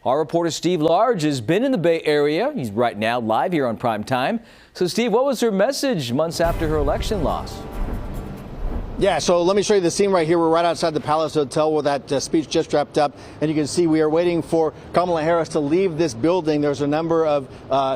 Our reporter Steve Large has been in the Bay Area. He's right now live here on Prime Time. So Steve, what was her message months after her election loss? Yeah, so let me show you the scene right here. We're right outside the Palace Hotel where that speech just wrapped up. And you can see we are waiting for Kamala Harris to leave this building. There's a number of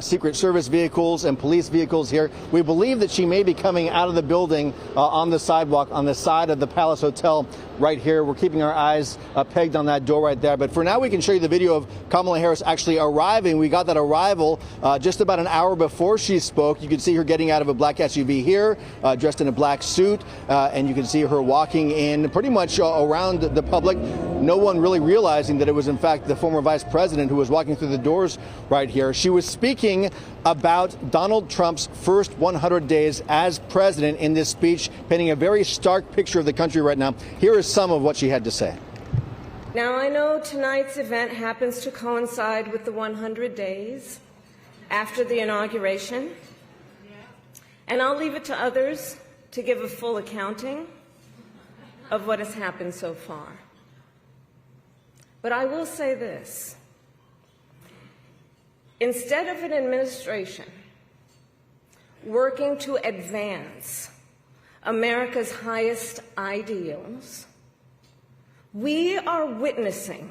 Secret Service vehicles and police vehicles here. We believe that she may be coming out of the building on the sidewalk on the side of the Palace Hotel right here. We're keeping our eyes pegged on that door right there. But for now, we can show you the video of Kamala Harris actually arriving. We got that arrival just about an hour before she spoke. You can see her getting out of a black SUV here, dressed in a black suit, and you can see her walking in pretty much around the public. No one really realizing that it was in fact the former vice president who was walking through the doors right here. She was speaking about Donald Trump's first 100 days as president in this speech, painting a very stark picture of the country right now. Here is some of what she had to say. Now, I know tonight's event happens to coincide with the 100 days after the inauguration, and I'll leave it to others to give a full accounting of what has happened so far. But I will say this. Instead of an administration working to advance America's highest ideals, we are witnessing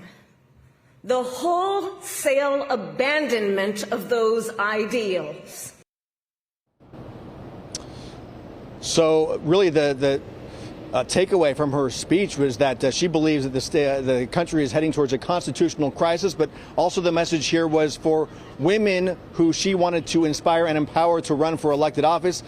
the wholesale abandonment of those ideals. So really the takeaway from her speech was that she believes that the country is heading towards a constitutional crisis, but also the message here was for women who she wanted to inspire and empower to run for elected office.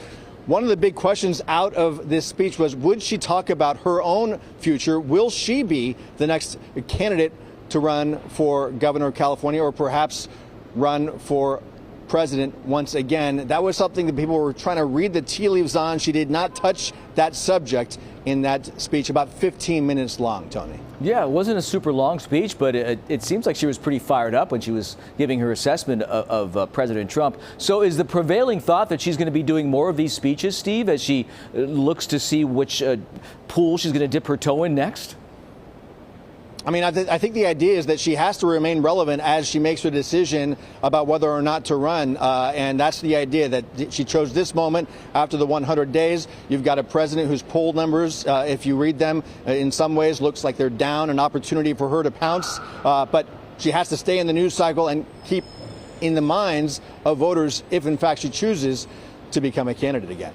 One of the big questions out of this speech was, would she talk about her own future? Will she be the next candidate to run for governor of California, or perhaps run for president once again? That was something that people were trying to read the tea leaves on. She did not touch that subject in that speech, about 15 minutes long, Tony. Yeah, it wasn't a super long speech, but it seems like she was pretty fired up when she was giving her assessment of President Trump. So is the prevailing thought that she's going to be doing more of these speeches, Steve, as she looks to see which pool she's going to dip her toe in next? I mean, I think the idea is that she has to remain relevant as she makes her decision about whether or not to run. And that's the idea, that she chose this moment after the 100 days. You've got a president whose poll numbers, if you read them, in some ways looks like they're down, an opportunity for her to pounce. But she has to stay in the news cycle and keep in the minds of voters if, in fact, she chooses to become a candidate again.